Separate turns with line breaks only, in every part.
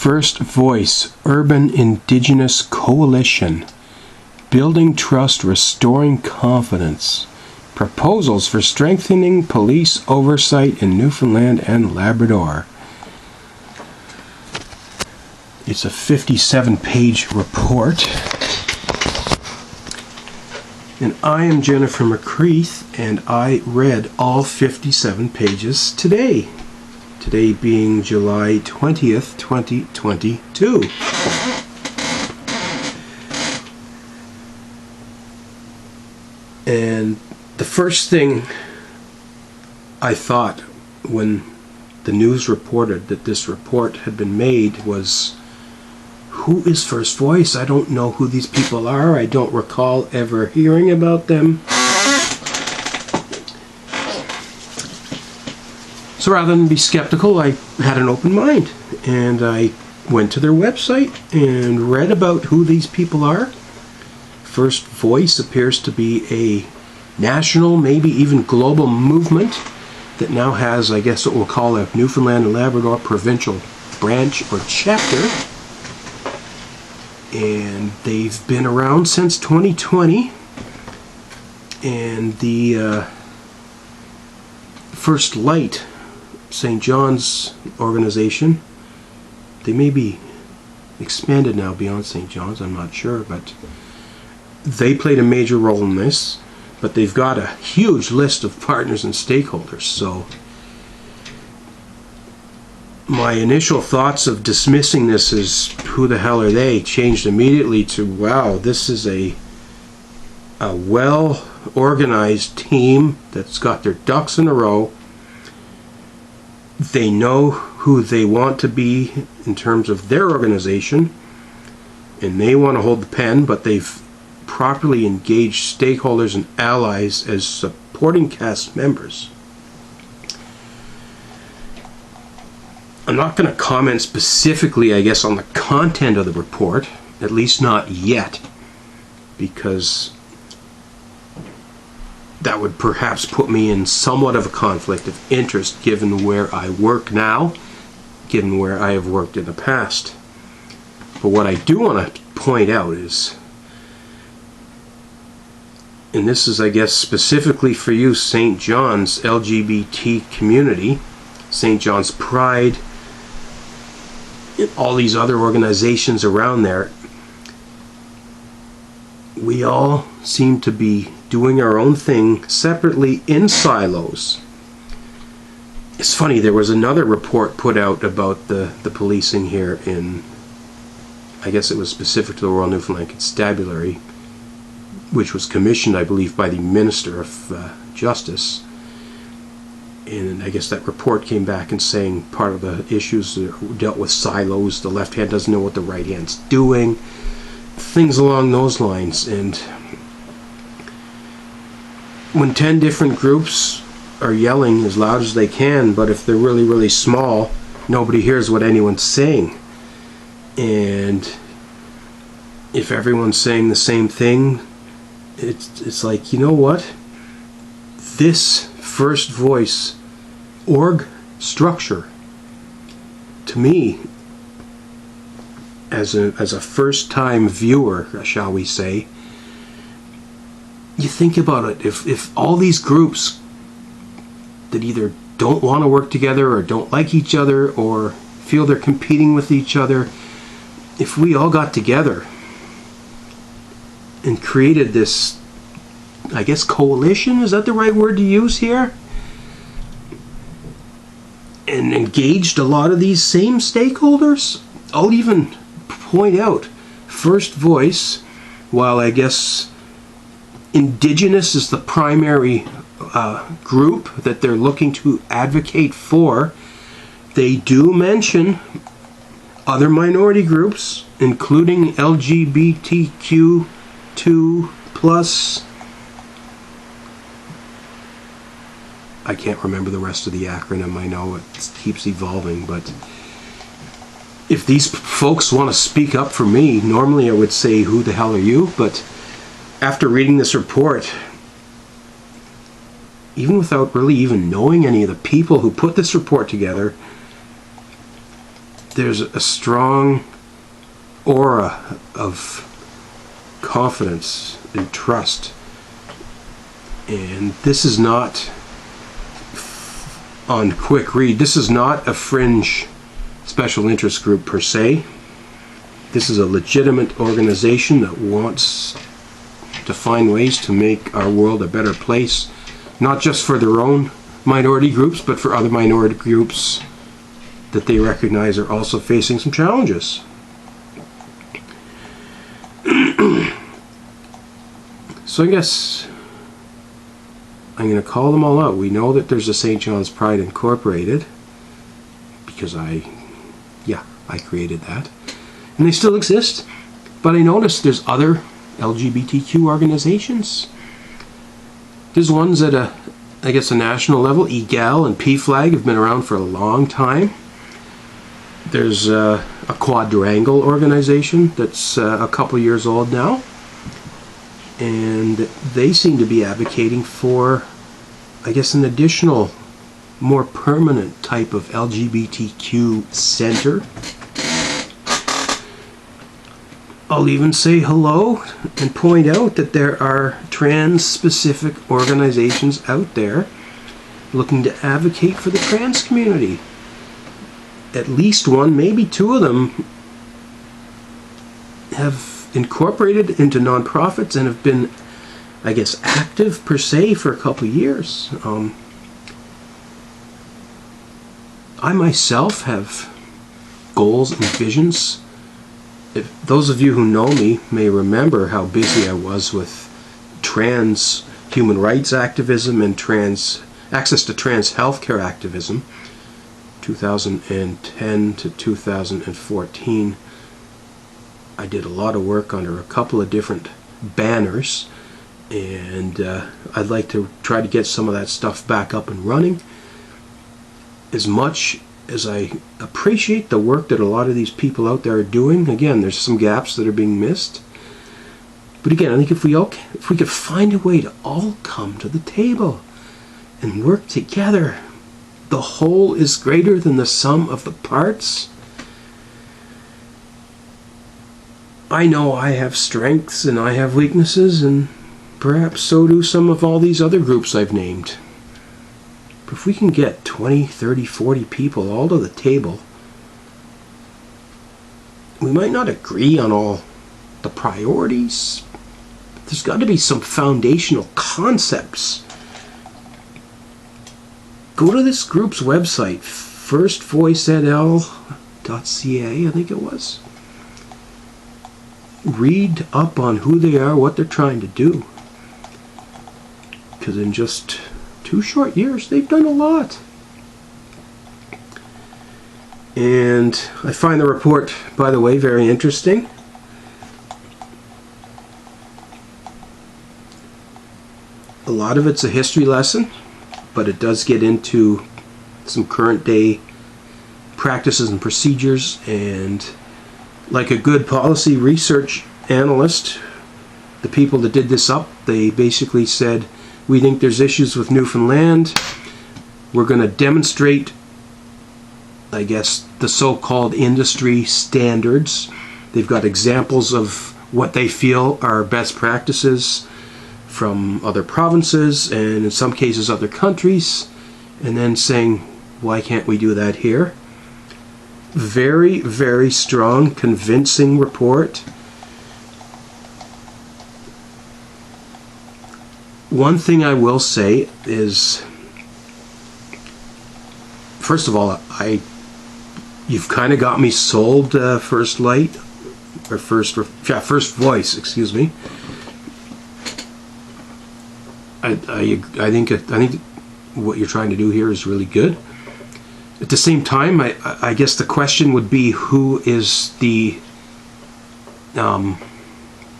First Voice Urban Indigenous Coalition. Building trust, restoring confidence. Proposals for strengthening police oversight in Newfoundland and Labrador. It's a 57-page report. And I am Jennifer McCreath, and I read all 57 pages today. Today being July 20th, 2022. And the first thing I thought when the news reported that this report had been made was, who is First Voice? I don't know who these people are. I don't recall ever hearing about them. So rather than be skeptical, I had an open mind, and I went to their website and read about who these people are. First Voice appears to be a national, maybe even global movement that now has, I guess, what we'll call a Newfoundland and Labrador provincial branch or chapter. And they've been around since 2020. And the First Light, St. John's organization, they may be expanded now beyond St. John's, I'm not sure, but they played a major role in this. But they've got a huge list of partners and stakeholders, so my initial thoughts of dismissing this as who the hell are they changed immediately to, wow, this is a well organized team that's got their ducks in a row. They know who they want to be in terms of their organization, and they want to hold the pen, but they've properly engaged stakeholders and allies as supporting cast members. I'm not going to comment specifically, I guess, on the content of the report, at least not yet, because that would perhaps put me in somewhat of a conflict of interest given where I work now, given where I have worked in the past. But what I do want to point out is, and this is, I guess, specifically for you, St. John's LGBT community, St. John's Pride, and all these other organizations around there, we all seem to be doing our own thing separately in silos. It's funny, there was another report put out about the policing here in, I guess it was specific to the Royal Newfoundland Constabulary, which was commissioned, I believe, by the Minister of Justice. And I guess that report came back and saying part of the issues dealt with silos. The left hand doesn't know what the right hand's doing. Things along those lines. And when 10 different groups are yelling as loud as they can, but if they're really, really small, nobody hears what anyone's saying. And if everyone's saying the same thing, it's like, you know what? This First Voice org structure, to me, as a first-time viewer, shall we say, you think about it. If all these groups that either don't want to work together or don't like each other or feel they're competing with each other, if we all got together and created this, I guess, coalition, is that the right word to use here? And engaged a lot of these same stakeholders? I'll even point out, First Voice, while I guess Indigenous is the primary group that they're looking to advocate for, they do mention other minority groups, including LGBTQ2+, I can't remember the rest of the acronym. I know it keeps evolving, but if these folks want to speak up for me, normally I would say, who the hell are you? But after reading this report, even without really even knowing any of the people who put this report together, there's a strong aura of confidence and trust. And this is not, on quick read, this is not a fringe special interest group per se. This is a legitimate organization that wants to find ways to make our world a better place, not just for their own minority groups, but for other minority groups that they recognize are also facing some challenges. So I guess I'm going to call them all out. We know that there's a St. John's Pride Incorporated, because I created that. And they still exist. But I noticed there's other LGBTQ organizations. There's ones at a national level. EGAL and PFLAG have been around for a long time. There's a Quadrangle organization that's a couple years old now. And they seem to be advocating for, an additional, more permanent type of LGBTQ center. I'll even say hello and point out that there are trans-specific organizations out there looking to advocate for the trans community. At least one, maybe two of them have incorporated into nonprofits and have been, active per se for a couple of years. I myself have goals and visions. If those of you who know me may remember how busy I was with trans human rights activism and access to trans healthcare activism, 2010 to 2014. I did a lot of work under a couple of different banners, and I'd like to try to get some of that stuff back up and running. As much as I appreciate the work that a lot of these people out there are doing, again, there's some gaps that are being missed. But again, I think if we could find a way to all come to the table and work together, the whole is greater than the sum of the parts. I know I have strengths and I have weaknesses, and perhaps so do some of all these other groups I've named. But if we can get 20, 30, 40 people all to the table, we might not agree on all the priorities. There's got to be some foundational concepts. Go to this group's website, firstvoiceedl.ca, I think it was. Read up on who they are, what they're trying to do. Because in just 2 short years, they've done a lot. And I find the report, by the way, very interesting. A lot of it's a history lesson, but it does get into some current day practices and procedures, and like a good policy research analyst, the people that did this up, they basically said, we think there's issues with Newfoundland. We're going to demonstrate, the so-called industry standards. They've got examples of what they feel are best practices from other provinces and in some cases other countries, and then saying, why can't we do that here? Very, very strong, convincing report. One thing I will say is, first of all, you've kind of got me sold, First Light, or First Voice, excuse me. I think what you're trying to do here is really good. At the same time, I guess the question would be, who is the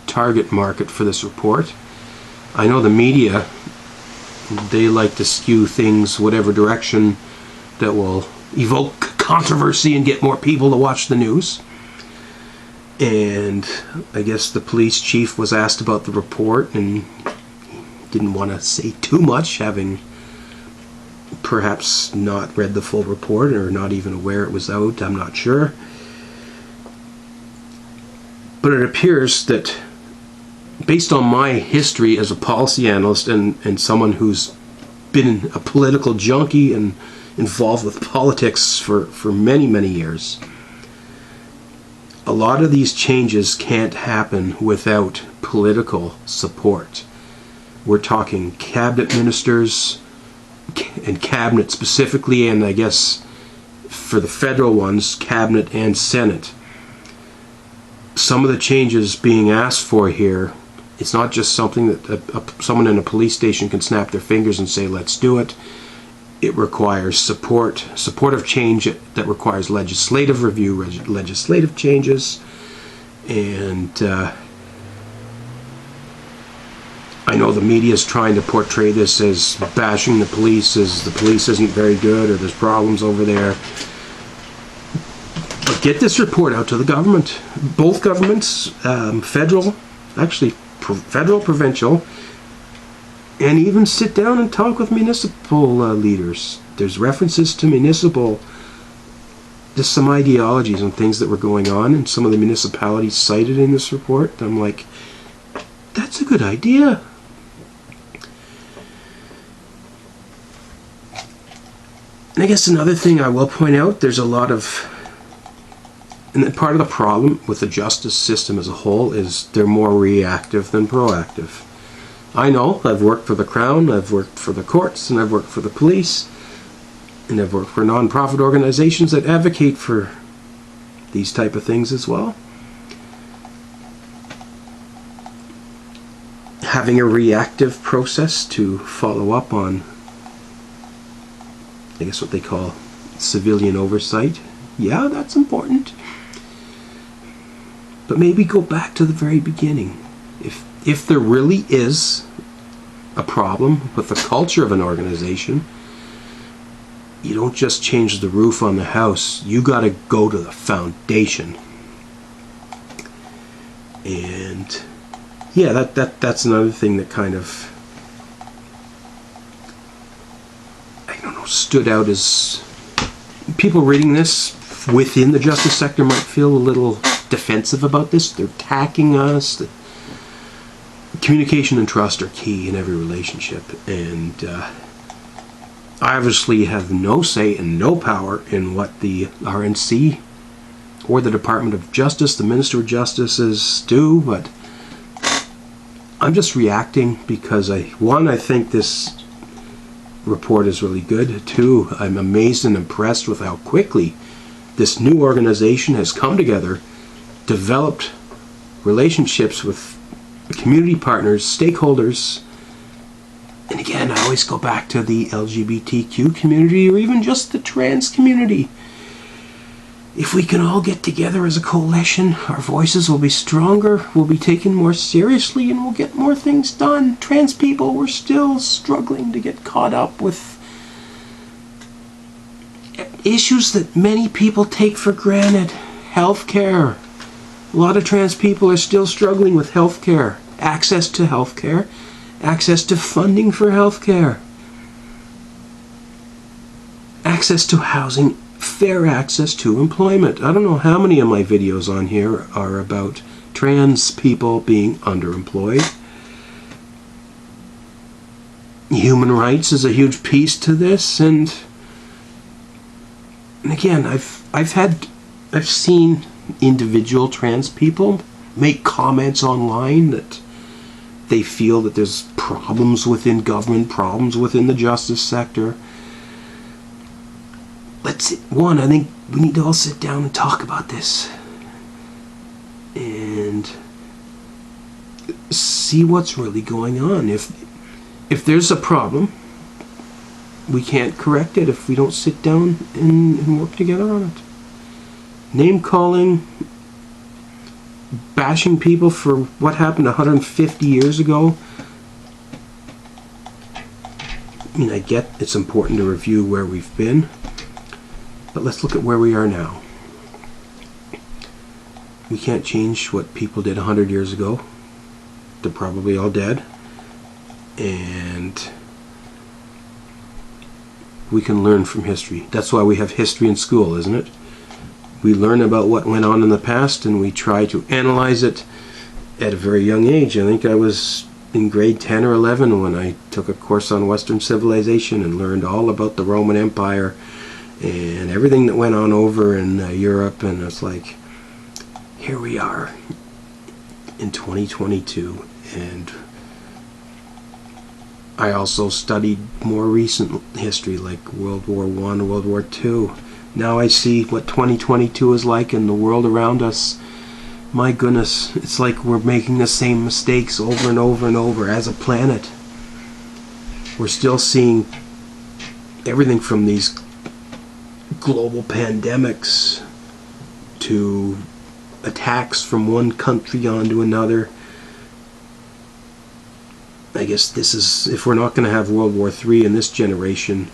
target market for this report? I know the media, they like to skew things whatever direction that will evoke controversy and get more people to watch the news. And I guess the police chief was asked about the report and didn't want to say too much, having perhaps not read the full report or not even aware it was out. I'm not sure. But it appears that, based on my history as a policy analyst and someone who's been a political junkie and involved with politics for many, many years, a lot of these changes can't happen without political support. We're talking cabinet ministers and cabinet specifically, and I guess for the federal ones, cabinet and Senate. Some of the changes being asked for here, it's not just something that someone in a police station can snap their fingers and say, let's do it. It requires supportive change that requires legislative review, legislative changes, and I know the media is trying to portray this as bashing the police, as the police isn't very good or there's problems over there. But get this report out to the government. Both governments, federal, provincial, and even sit down and talk with municipal leaders. There's references to municipal, just some ideologies and things that were going on in some of the municipalities cited in this report. I'm like, that's a good idea. And I guess another thing I will point out, there's a lot of, and part of the problem with the justice system as a whole is they're more reactive than proactive. I know, I've worked for the Crown, I've worked for the courts, and I've worked for the police, and I've worked for non-profit organizations that advocate for these type of things as well. Having a reactive process to follow up on, I guess what they call civilian oversight, yeah, that's important. But maybe go back to the very beginning. If there really is a problem with the culture of an organization, you don't just change the roof on the house. You got to go to the foundation. And yeah, that's another thing that kind of, I don't know, stood out as people reading this within the justice sector might feel a little defensive about this. They're attacking us. Communication and trust are key in every relationship, and I obviously have no say and no power in what the RNC or the Department of Justice, the Minister of Justice do, but I'm just reacting because I think this report is really good. Two, I'm amazed and impressed with how quickly this new organization has come together, developed relationships with community partners, stakeholders, and again, I always go back to the LGBTQ community or even just the trans community. If we can all get together as a coalition, our voices will be stronger, we'll be taken more seriously, and we'll get more things done. Trans people, we're still struggling to get caught up with issues that many people take for granted. Healthcare. A lot of trans people are still struggling with healthcare, access to healthcare, access to funding for healthcare, access to housing, fair access to employment. I don't know how many of my videos on here are about trans people being underemployed. Human rights is a huge piece to this, and again, I've seen individual trans people make comments online that they feel that there's problems within government, problems within the justice sector. I think we need to all sit down and talk about this and see what's really going on. If there's a problem, we can't correct it if we don't sit down and work together on it. Name calling, bashing people for what happened 150 years ago. I mean, I get it's important to review where we've been, but let's look at where we are now. We can't change what people did 100 years ago. They're probably all dead. And we can learn from history. That's why we have history in school, isn't it? We learn about what went on in the past and we try to analyze it at a very young age. I think I was in grade 10 or 11 when I took a course on Western civilization and learned all about the Roman Empire and everything that went on over in Europe. And it's like, here we are in 2022. And I also studied more recent history like World War I, World War II. Now I see what 2022 is like in the world around us. My goodness, it's like we're making the same mistakes over and over and over as a planet. We're still seeing everything from these global pandemics to attacks from one country onto another. I guess this is, if we're not going to have World War III in this generation,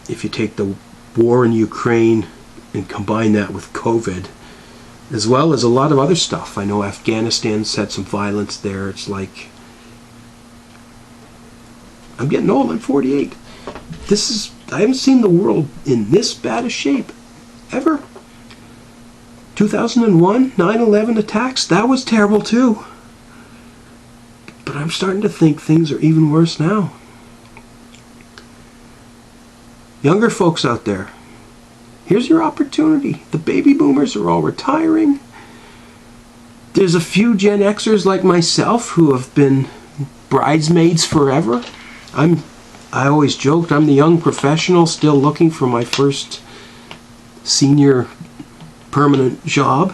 if you take the war in Ukraine and combine that with COVID, as well as a lot of other stuff. I know Afghanistan's had some violence there. It's like, I'm getting old, I'm 48. I haven't seen the world in this bad a shape, ever. 2001, 9/11 attacks, that was terrible too. But I'm starting to think things are even worse now. Younger folks out there, here's your opportunity. The baby boomers are all retiring. There's a few Gen Xers like myself who have been bridesmaids forever. I always joked I'm the young professional still looking for my first senior permanent job,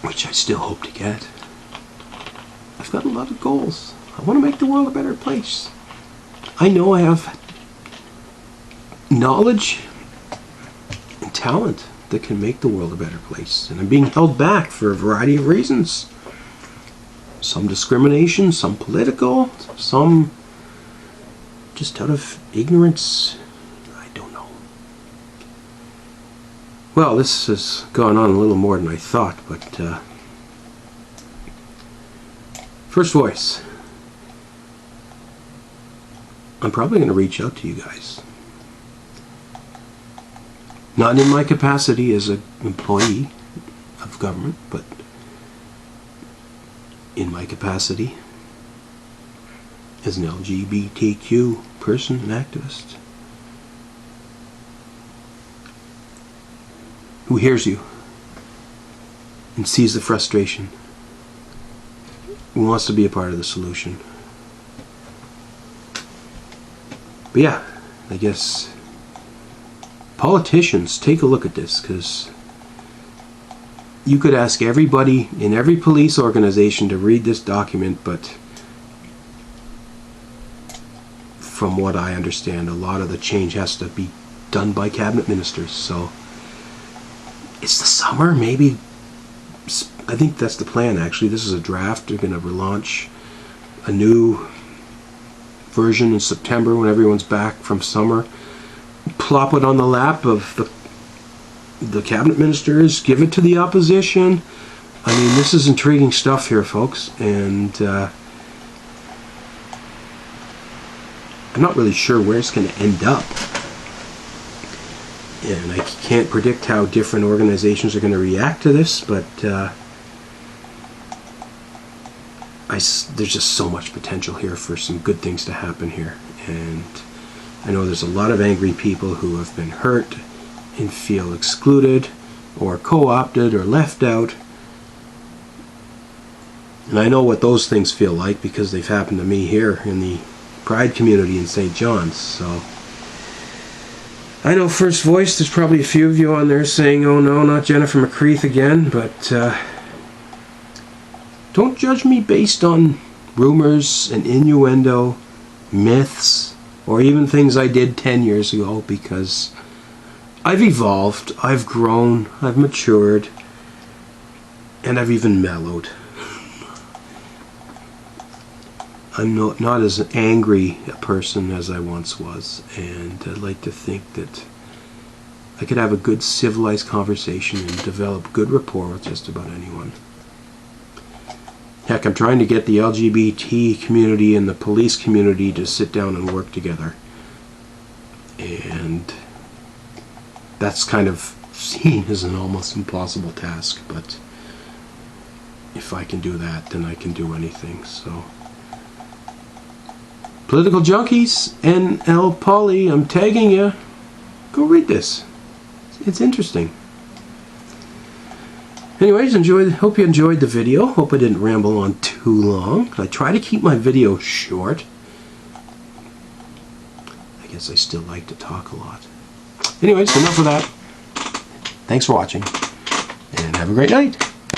which I still hope to get. I've got a lot of goals. I want to make the world a better place. I know I have knowledge and talent that can make the world a better place, and I'm being held back for a variety of reasons. Some discrimination, some political, some just out of ignorance. I don't know. Well, this has gone on a little more than I thought, but first voice. I'm probably going to reach out to you guys. Not in my capacity as an employee of government, but in my capacity as an LGBTQ person and activist who hears you and sees the frustration, who wants to be a part of the solution. But yeah, I guess politicians, take a look at this, because you could ask everybody in every police organization to read this document, but from what I understand, a lot of the change has to be done by cabinet ministers. So it's the summer, maybe. I think that's the plan, actually. This is a draft. They're going to relaunch a new version in September when everyone's back from summer. Plop it on the lap of the cabinet ministers, give it to the opposition. I mean, this is intriguing stuff here, folks, and I'm not really sure where it's going to end up. And I can't predict how different organizations are going to react to this, but there's just so much potential here for some good things to happen here. And I know there's a lot of angry people who have been hurt and feel excluded or co-opted or left out. And I know what those things feel like because they've happened to me here in the Pride community in St. John's. So I know First Voice, there's probably a few of you on there saying, oh no, not Jennifer McCreath again, but don't judge me based on rumors and innuendo, myths, or even things I did 10 years ago, because I've evolved, I've grown, I've matured, and I've even mellowed. I'm not as angry a person as I once was, and I'd like to think that I could have a good civilized conversation and develop good rapport with just about anyone. Heck, I'm trying to get the LGBT community and the police community to sit down and work together. And that's kind of seen as an almost impossible task, but if I can do that, then I can do anything. So, Political Junkies, NL Polly, I'm tagging you. Go read this. It's interesting. Anyways, hope you enjoyed the video. Hope I didn't ramble on too long. I try to keep my videos short. I guess I still like to talk a lot. Anyways, enough of that. Thanks for watching, and have a great night.